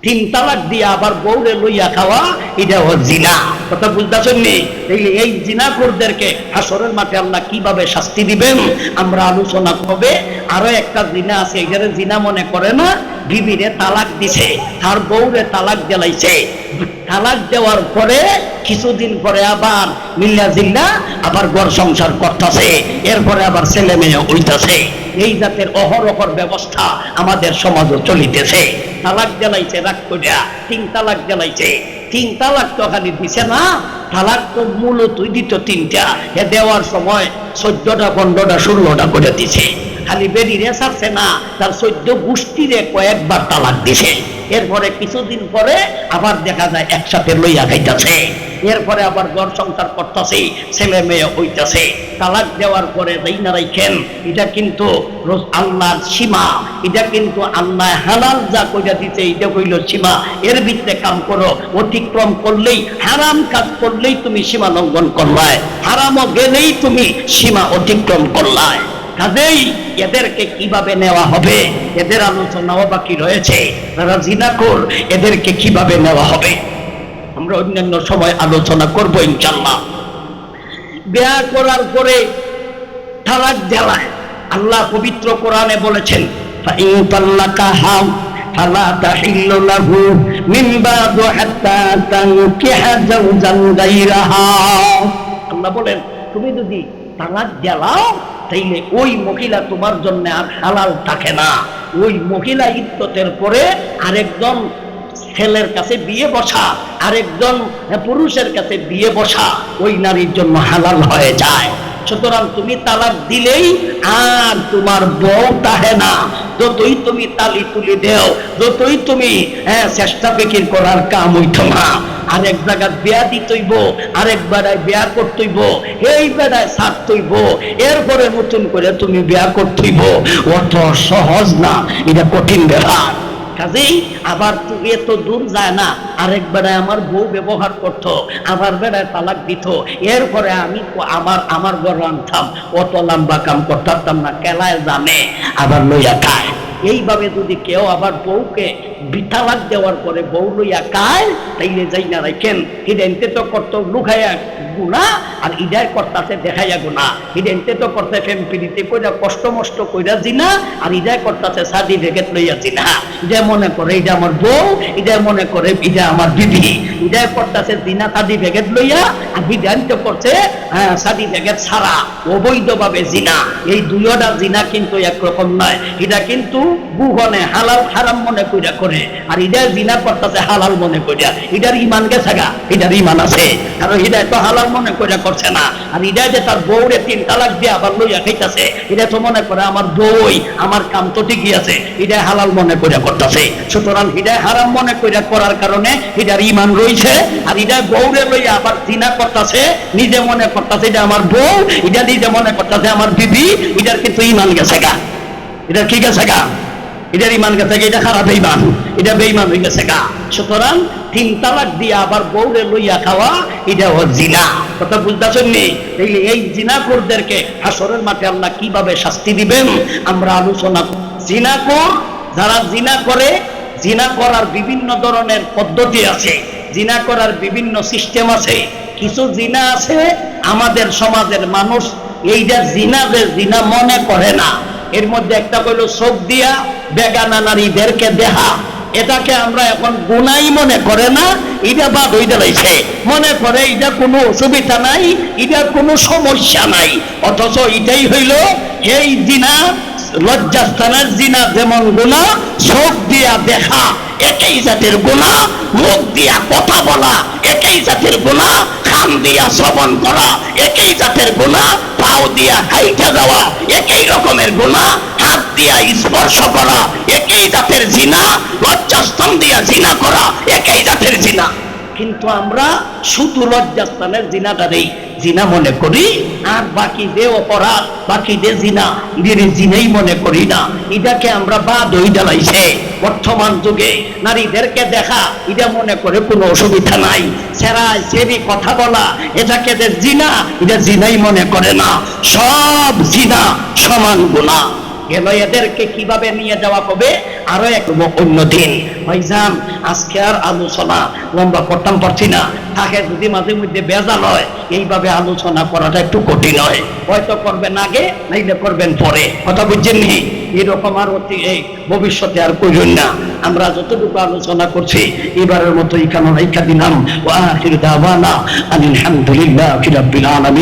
তিন তালাক দিয়ে আবার বউরে লইয়া খাওয়া, এটা জিনা। কথা বুঝতেছেন নি? এই জিনাখোরদেরকে হাসরের মাঠে আল্লাহ কিভাবে শাস্তি দিবেন আমরা আলোচনা হবে। আরো একটা জিনা আছে, এখানে জিনা মনে করে না, বিবিরে তালাক দিছে, তার বউরে তালাক দিলাইছে। তালাক দেওয়ার পরে কিছুদিন পরে আবার মিল্লা জিল্লা আবার ঘর সংসার করতেছে, এরপরে আবার ছেলে মেয়ে হইতেছে। এই জাতের অহরহর ব্যবস্থা আমাদের সমাজও চলিতেছে। তালাক জ্বালাইছে রাগ করিয়া, তিন তালাক জ্বালাইছে। তিন তালাক তো খালি দিছে না, তালাক তো মূলতই দিত তিনটা, এ দেওয়ার সময় 14টা 15টা 16টা করে দিছে। খালি বেরিয়ে ছাড়ছে না, তার 14 গোষ্ঠীরে কয়েকবার তালাক দিছে। এরপরে কিছুদিন পরে আবার দেখা যায় একসাথে লইয়া খাইতেছে, এরপরে আবার ঘর সংসার করতেছে, ছেলে মেয়ে হইতেছে। তালাক দেওয়ার পরে দেইনা রাখেন, এটা কিন্তু আল্লাহর সীমা, এটা কিন্তু আল্লাহ হালাল যা কইরা দিতে, এটা কইল সীমা। এর ভিতরে কাম করো, অতিক্রম করলেই, হারাম কাজ করলেই তুমি সীমা লঙ্ঘন করলায়, হারামও গেলেই তুমি সীমা অতিক্রম করলায়। কাজেই এদেরকে কিভাবে নেওয়া হবে, এদের আলোচনাও বাকি রয়েছে। যারা জিনাখোর, এদেরকে কিভাবে নেওয়া হবে আমরা অন্যান্য সময় আলোচনা করব ইনশাআল্লাহ। বিয়া করার পরে তালাক দেওয়ায় আল্লাহ পবিত্র কোরআনে বলেছেন, ফাইন তাল্লাকাহা ফালা তাহিল্লু লাহু মিন বাদু হাত্তা তানকিহা যাওজান গায়রাহা। আল্লাহ বলেন, তুমি যদি তালাক দেওয়াও তাইলে ওই মহিলা তোমার জন্য আর হালাল থাকে না। ওই মহিলা ইদ্যতের পরে আরেকজন ছেলের কাছে বিয়ে বসা, আরেকজন পুরুষের কাছে বিয়ে বসা ওই নারীর জন্য হালাল হয়ে যায়। সুতরাং তুমি তালাক দিলেই আর তোমার বউ তাহে না। যতই তুমি তালি তুলি দেও, যতই তুমি চেষ্টা ফিকির করার কাম হইত না। আরেক জায়গায় বিয়া দিতইব, আরেক বেড়ায় বিয়া করতইব, এই বেড়ায় ছাড়তইব, এরপরে নতুন করে তুমি বিয়া করতইব। অত সহজ না, এটা কঠিন ব্যাপার। কাজেই আবার এত দূর যায় না, আরেক বেড়ায় আমার বউ ব্যবহার করতো, আবার বেড়ায় তালাক দিত, এরপরে আমি আমার ঘর আনতাম, অত লম্বা কাম করতাম না, কেলায় জানে আবার লইয়া খায়। এইভাবে যদি কেউ আবার বউকে তালাক দেওয়ার পরে বউ লইয়া খায়, তাইলে যাই না রাখেন, হিডেনতে তো করতো লুকাইয়া গুণা, আর ইডায় করতেছে দেখাইয়া গুণা। হিডেনতে তো করতে ফ্যামিলিতে কইরা কষ্ট মষ্ট কইরা জিনা, আর ইডায় করতেছে সার্টিফিকেট লইয়া জিনা। ইডা মনে করে এটা আমার বউ, ইডা মনে করে এটা আমার বিবি। ইডায় করতেছে জিনা সার্টিফিকেট লইয়া, আর হিডেনতে করছে সার্টিফিকেট ছাড়া অবৈধভাবে জিনা। এই দুইটা জিনা কিন্তু একরকম নয়। এটা কিন্তু বুহনে হালাল হারাম মনে কইরা করে, আর ইডা জিনা করতেছে হালাল মনে কইরা। ইডার ইমান গেছে গা, ইডার ইমান আছে, কারণ ইডা তো হালাল মনে কইরা করছে না। আর ইডা যে তার বউরে তিন তালাক দিয়ে আবার লইয়া খাইতেছে, এটা তো মনে করে আমার বউই, আমার কাম তো ঠিকই আছে, ইডা হালাল মনে কইরা করতেছে। সুতরাং ইডা হারাম মনে কইরা করার কারণে ইডার ইমান রইছে, আর ইডা বউরে লইয়া আবার জিনা করতেছে, নিজে মনে করতেছে এটা আমার বউ, ইডা নিজে মনে করতেছে আমার বিবি। ইডার কিন্তু ইমান গেছে গা, এটা কি গেছে গা, এটার ইমান গেছে গা, এটা খারাপ ইমান, এটা বেঈমান হয়ে গেছে গা। সুতরাং তিন তালাক দিয়ে আবার বউরে লইয়া খাওয়া, এটা জিনা। কথা বুঝতেছেন নি? এই জিনাখোরদেরকে হাসরের মাঠে আল্লাহ কিভাবে শাস্তি দিবেন আমরা আলোচনা। জিনাখোর যারা জিনা করে, জিনা করার বিভিন্ন ধরনের পদ্ধতি আছে, জিনা করার বিভিন্ন সিস্টেম আছে। কিছু জিনা আছে আমাদের সমাজের মানুষ এইটা জিনা যে জিনা মনে করে না। এর মধ্যে একটা কইল চোখ দিয়া বেগানা নারীদেরকে দেখা, এটাকে আমরা এখন গুনাই মনে করে না, এটা বাদ হইতে লাইছে, মনে করে এটা কোনো অসুবিধা নাই, এটা কোনো সমস্যা নাই। অথচ এটাই হইল এই জিনা, লজ্জাস্থানের জিনা যেমন গুনাহ, চোখ দিয়া দেখা একই জাতের গুনাহ, মুখ দিয়া কথা বলা একই জাতের গুনাহ, কান দিয়া শ্রবণ করা একই জাতের গুনাহ, পাও দিয়া হাইটা যাওয়া একই রকমের গুনাহ, হাত দিয়া স্পর্শ করা একই জাতের জিনা, লজ্জাস্থান দিয়া জিনা করা একই জাতের জিনা। কিন্তু আমরা শুধু লজ্জাস্থানের জিনাটারেই জিনা মনে করি, আর বাকি যে অপরাধ, বাকি যে জিনা, এদের জিনাই মনে করি না। এটাকে আমরা বাদ হয়ে জ্বালাইছে। বর্তমান যুগে নারীদেরকে দেখা, এটা মনে করে কোনো অসুবিধা নাই। ছেড়ায় ছেড়ি কথা বলা, এটাকে যে জিনা, এটা জিনাই মনে করে না। সব জিনা সমান গুনাহ। গেল, এদেরকে কিভাবে নিয়ে যাওয়া হবে আরো এক অন্য দিন। ভাইজান, আজকে আর আলোচনা লম্বা করতাম পারছি না, তাকে যদি মাঝে মধ্যে বেজাল হয়, এইভাবে আলোচনা করাটা একটু কঠিন হয়। হয়তো করবেন আগে, নাইলে করবেন পরে, কথা বুঝছেন নি? এরকম আর ভবিষ্যতে আর কইবেন না। আমরা যতটুকু আলোচনা করছি এবারের মতো এখানে দিলাম। ওয়া আখিরু দাওয়ানা আলহামদুলিল্লাহি রাব্বিল আলামিন।